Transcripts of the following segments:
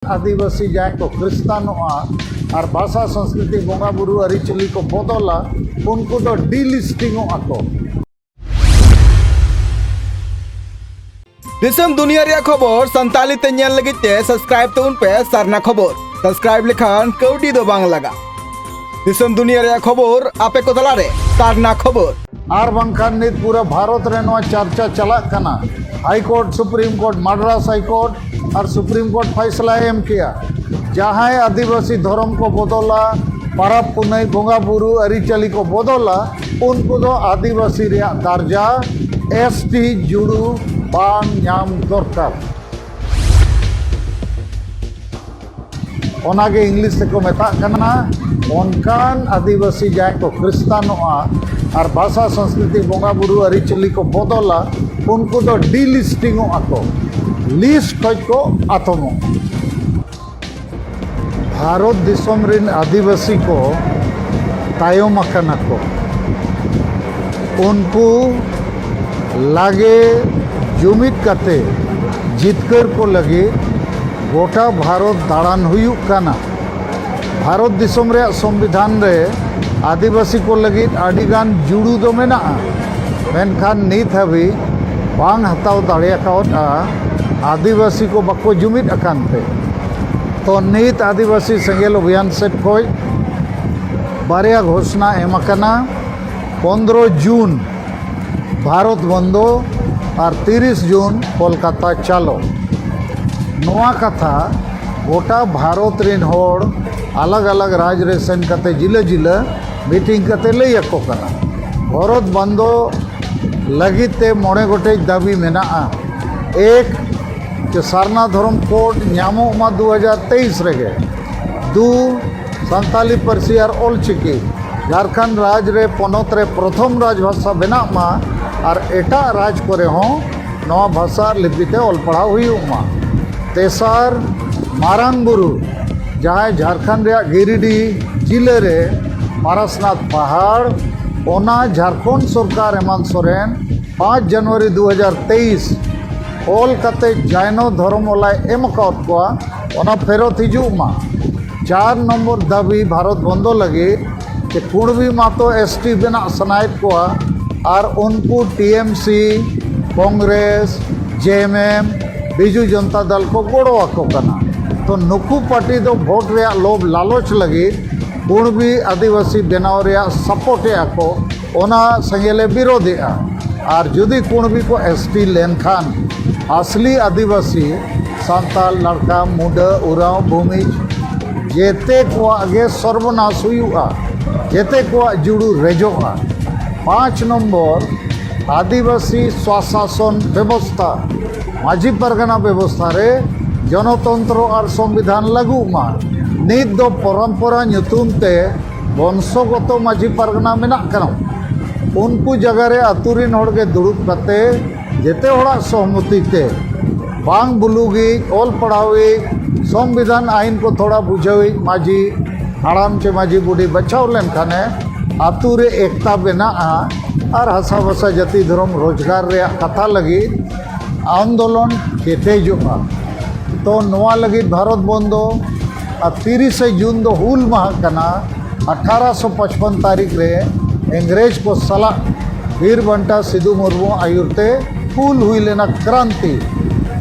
आदिवासी जाए को क्रिस्तानोआ और भाषा संस्कृति बोंगा बुरु अरिचली को बदला उनको तो डीलिस्टिंग को दिसम दुनिया रे खबर संताली ते नेल लगित ते सब्सक्राइब तो उन पे सरना खबर सब्सक्राइब लेखान कौडी दो बांग लगा दिसम दुनिया रे खबर आपे को तला रे सरना खबर और बंखान नित पूरा भारत रे नवा चर्चा चला कना high court supreme court Madras high court और सुप्रीम कोर्ट फैसला एम किया जहाँ आदिवासी धर्म को बदला परब पुनई बोंगा बुरु अरिचली को बदला उनको तो आदिवासी रे दर्जा एसटी जुड़ू बांग नाम दरकार ओनागे इंग्लिश से को मेता कना उनकान आदिवासी जाए को क्रिस्तानोआ और भाषा संस्कृति बोंगा बुरु अरिचली को बदला उनको तो डीलिस्टिंग को लिस्ट खज को आतमो भारत दिसम रिन आदिवासी को तायम अकाना को उनको लागे जुमित कते जितकर को लगे गोटा भारत दाड़ान हुयुक काना भारत दिसम रे संविधान रे आदिवासी को लगे आदिगान जुड़ू दो मेना मेनखान नित हबी बांग हताव दाड़ेयाकावता आदिवासी को बाको जुमित अकान पे तो नित आदिवासी सेंगेल अभियान सेट खोज बारिया घोषणा एम अकाना 15 जून भारत बंदो और 30 जून कोलकाता चालो नोआ कथा गोटा भारत रिन होड़ अलग अलग राज रे सेन कते जिला जिला मीटिंग कते लई अको कना भारत बंदो लगिते मोड़े गोटे दाबी मेना एक कि सारना धर्म कोड नामो 2023 रेगे दू संताली पार्सी और ऑलचिकी झारखंड राज रे पनत रे प्रथम राजभाषा बना मा और एटा राज करे हों नवा भाषा लिपिते ऑल पढ़ाव हुआ तेसार मारांग बुरु जहाँ झारखंड रे गिरिडीह जिले रे पारसनाथ पहाड़ ओना झारखंड सरकार हेमंत सोरेन 5 जनवरी 2023 ऑल कते जैनो धर्म वाला एम कोआ ओना फेरत हिजुमा 4 नंबर दाबी भारत बंदो लगे कि कुणबी मातो एसटी बना सनायत कोआ और उनको टीएमसी कांग्रेस जेएमएम बिजू जनता दल को गोड़ो आको कना तो नुकू पार्टी दो वोट रे लोभ लालच लगे कुणबी आदिवासी बनाव रे सपोर्टे आको ओना संगेले विरोधी और जुदी कुणबी को एसटी लेन खान असली आदिवासी सांताल लड़का मुंडा उराव भूमिज जेते को आगे सर्वनाश हुआ जेते को जुड़ू रेजोगा 5 नंबर आदिवासी स्वशासन व्यवस्था माझी परगना व्यवस्था रे जनतंत्र और संविधान लागू मा नित दो परंपरा नुतुम ते वंशगत माझी परगना मेना कना उनको जगह रे अतुरिन होड़ के दुड़ुब कते जेते होड़ा सहमति ते बांग बुलुगी ऑल पढ़ावी संविधान आईन को थोड़ा बुझावी माझी हाड़ाम चे माझी बुढ़ी बचाव लेन खाने आतु रे एकता बेना और हसा बसा जाति धर्म रोजगार रे कथा लगी आंदोलन केतेजुआ तो नवा लगी भारत बंदो 30 जून दो हुल माह कना 1855 तारीख रे इंग्रेज को सला वीर बंटा सिद्धू मुर्मू आयुरते हुल हुई लेना क्रांति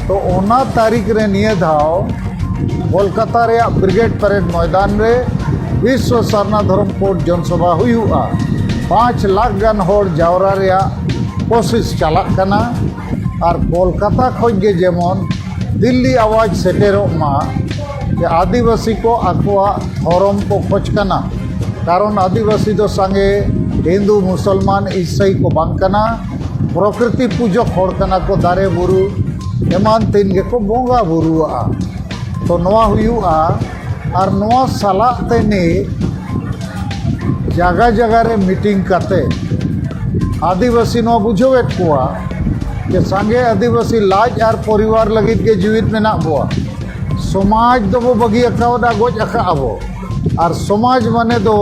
तो ओना तारीख रे निये धाव कोलकाता रे ब्रिगेड परेड मैदान रे विश्व सारना धर्म कोड जनसभा हुआ 5 लाख गान होड़ जावरा रे कोशिश चला कना और कोलकाता खोज गे जेमन दिल्ली आवाज सेटेरो मा कि आदिवासी को आकुआ धर्म को खोज कना कारण आदिवासी दो संगे हिंदू मुसलमान ईसाई को बांग कना प्रकृति पूजक होड़ कना को दारे बुरु एमान तीन गे को बोंगा बुरुआ तो नवा हुआ और नवा सला तेनी जगह जगह रे मीटिंग करते आदिवासी नवा बुझेवेट कोआ कि संगे आदिवासी लाज और परिवार लगित के जीवित में ना बुआ समाज दो वो बगी अकावदा गोज अका अबो और समाज माने दो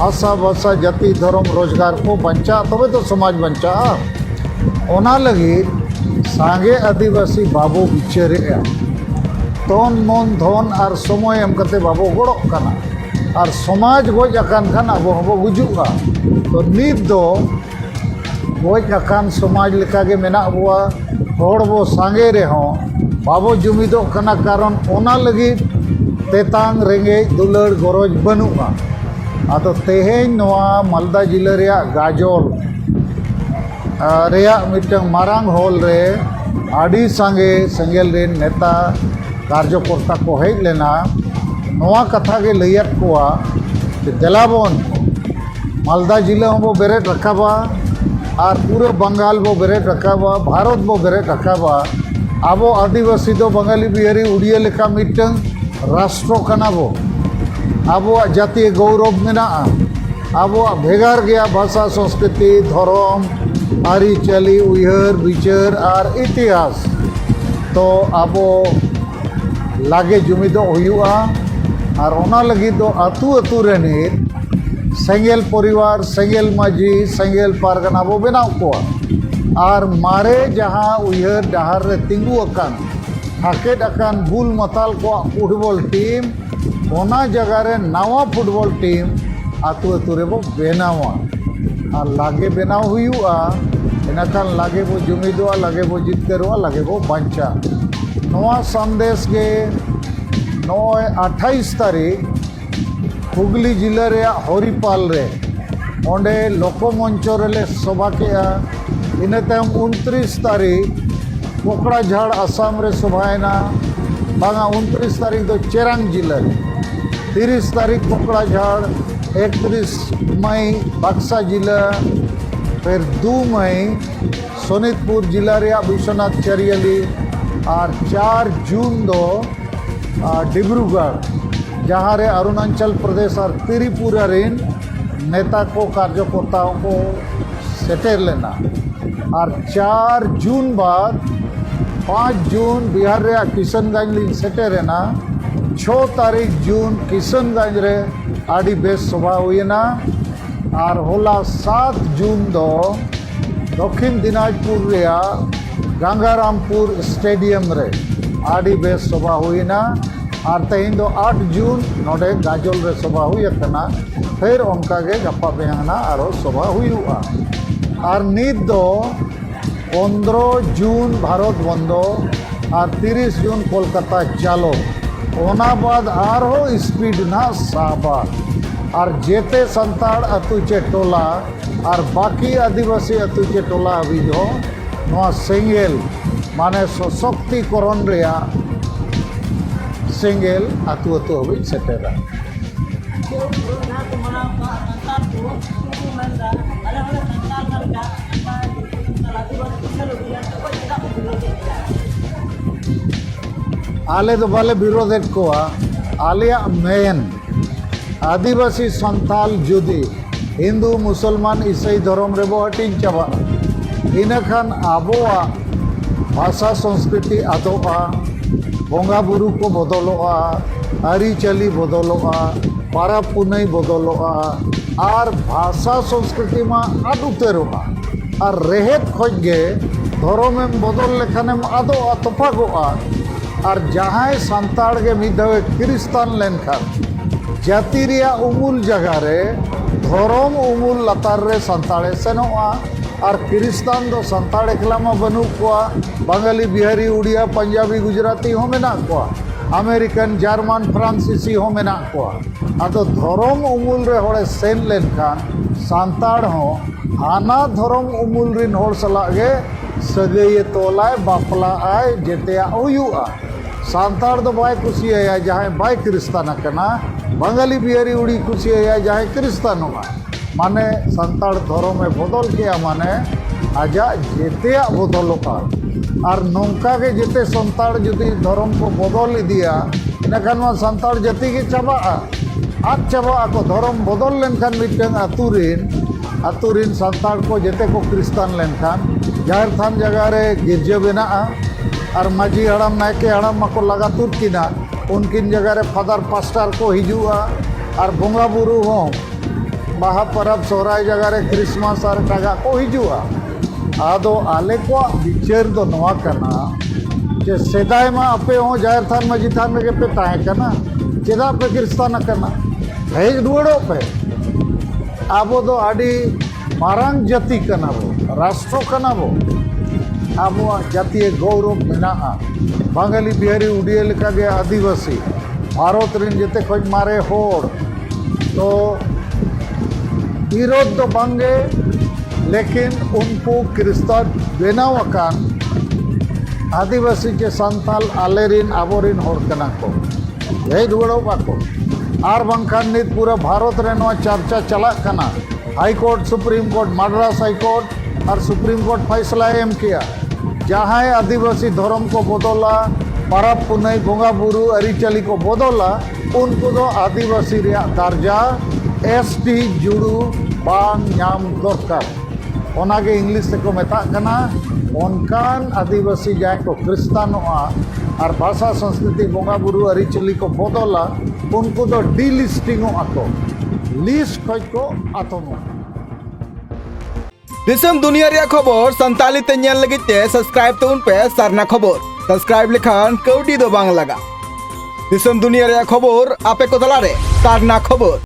आशा भाषा जाति धर्म रोजगार को बंचा तबे तो समाज बंचा ओना लगी सांगे आदिवासी बाबू विचारे तन मन धन और समय एम कते बाबो गड़ो कना और समाज गज आकान खान अब हबो गुजुगा तो नित दो गज आकान समाज लेकागे मेना बुआ हड़ बो सांगे रेहों बाबो जुमिदो कना कारण ओना लगी तेतांग रेंगे दुलड़ गरज बनुआ आदो तेहेन नोआ मालदा जिला रेया गाजल रेया मिटंग मारांग हॉल रे आड़ी सांगे सेंगेल रेन नेता कार्यकर्ता को हेज लेना नोआ कथा के लैयात कोआ देलाबन मालदा जिला बो बेरेट रखाबा और पूरे बंगाल बो बेरेट रखाबा भारत बो बेरेट रखाबा आबो आदिवासी दो बंगाली बिहारी उड़िया लेका मिटंग राष्ट्र कना बो आबो जातीय गौरव मेना आबो भेगार गया भाषा संस्कृति धर्म आरी चाली उयहर विचार और इतिहास तो आबो लागे जुमिदो हुआ और ओना लगी दो अतु अतु रेनिर सेंगेल परिवार सेंगेल माजी सेंगेल पारगना बो बनाव कोआ और मारे जहाँ उयहर डहार रे तिंगु अकान हाकेट अकान बुल मताल को फुटबॉल टीम ओना जगह रे नवा फुटबॉल टीम अतु अतु रे बो बेनावा और लागे बेनाव हुआ इनाखान लागे बो जुमिदोआ लागे बो जितकरोआ लागे बो बांचा नवा संदेश के 28 तारीख हुगली जिला रे हरिपाल रे ओंडे लोकमंच रे सभा के इन 29 तारीख कोकड़ाझाड़ आसाम रे सभाएना बांगा 29 तारीख तो चेरांग जिला रे 30 तारीख कोकड़ाझाड़ 31 मई बक्सा जिला फिर 2 मई सोनितपुर जिला रे विश्वनाथ चरियाली और 4 जून दो डिब्रूगढ़ जहाँ रे अरुणाचल प्रदेश और त्रिपुरा रेन नेता को कार्यकर्ताओं को सेटेर लेना और 4 जून बाद 5 जून बिहार रे किशनगंज लिन सेटेर ना 6 तारीख जून किशनगंज रे आड़ी बेस सभा हुईना और होला 7 जून दो दक्षिण दिनाजपुर रे गंगारामपुर स्टेडियम रे आड़ी बेस सभा हुईना और तेहन दो 8 जून नोडे गाजल रे सभा हुई कना फिर उनका के गप्पा बेहना आरो सभा हुआ और नित दो 15 जून भारत बंदो और 30 जून कोलकाता चालो ओना बाद आरो स्पीड ना साबा और जेते संताड़ अतु चे टोला और बाकी आदिवासी अतु चे टोला अभी जो नवा सेंगेल माने सशक्तिकरण रेया सेंगेल अतु अतु अभी सेटेरा आले तो बाले विरोधेट कोआ आलिया मेन आदिवासी संताल जुदी हिंदू मुसलमान ईसाई धर्म रे बो हटिंग चाबा इनखान आबोआ भाषा संस्कृति आदोआ बोंगा बुरु को बदलोआ आरी चाली बदलोआ पारा पुनई बदलोआ और भाषा संस्कृति मा आद उतरोआ और रेहेत खोज गे धर्में बदल लेखानेम आदोआ तफागोआ और जहाँ संताड़ के मिधावे क्रिस्तान लेनखान जाति रिया उमुल जगह रे धर्म उमुल लतार रे संताड़े सेनोआ और क्रिस्तान दो संताड़ एकला मा बनू कोआ बंगाली बिहारी उड़िया पंजाबी गुजराती हो मेना कोआ अमेरिकन जर्मन फ्रांसीसी हो मेना कोआ आदो धर्म उमुल रे होड़े सेन लेनखान संताड़ हो हाना धर्म उमुल रिन होड़ सला गे सगई तोलाय बापला आय जेतेया हुआ संताड़ दो बाय कुसिया जहाँ बाय क्रिस्तान कना बंगाली बिहारी उड़ी कुसिया जहाँ क्रिस्तान होगा माने संताड़ धर्म में बदल किया माने आजा जेतेया बदलोगा और नौका के जेते संताड़ जुदी धर्म को बदल दिया इनखान मा संताड़ जाति के चाबा आद चाबा को धर्म बदल लेनखान मिटन आतुरिन संताड़ को जेते को क्रिस्तान लेनखान जाहिर थान जगह रे गिरजा बना और माझी हड़ाम नायके हड़ाम को लगातुर किना उनकिन जगह रे फादर पास्टर को हिजुआ और बोंगा बुरु हो बाहा परब सोहराय जगह रे क्रिसमस और टागा को हिजुआ आदो आले को विचार दो नवा कना जे सेदाय मा अपे हो जाहिर थान माजी थान लगे पे ताहे कना चेदा पे क्रिस्तान कना हेज रुआड़ो पे आबो दो आडी मारांग जाति कना बो राष्ट्र कना बो आबो जातीय गौरव मेना बांगाली बिहारी उड़िया लेका गे आदिवासी भारत रिन जेते खोज मारे होड़ तो विरोध तो बांगे लेकिन उनको क्रिस्तान बेनाव अकान आदिवासी के संताल आलेरिन आबोरिन होड़ कना को यही रुआड़ो बाको आर बांखान नित पूरा भारत रे नवा चर्चा चला कना high court supreme court Madras high court और सुप्रीम कोर्ट फैसला एम किया जहाँ आदिवासी धर्म को बदला परब पुनई बोंगा बुरु अरिचाली को बदला उनको तो आदिवासी रे दर्जा एसटी जुड़ू बांग नाम दरकार ओनागे इंग्लिश से को मेता कना उनकान आदिवासी जाए को क्रिस्तानोआ और भाषा संस्कृति बोंगा बुरु अरिचाली को बदला उनको तो डिलिस्टिंग आको लिस्ट खोज को आतमो दिसम दुनिया रे खबर संताली ते नेल लगित ते सब्सक्राइब तो उन पे सरना खबर सब्सक्राइब लेखान कौडी दो बांग लगा दिसम दुनिया रे खबर आपे को तलारे सरना खबर।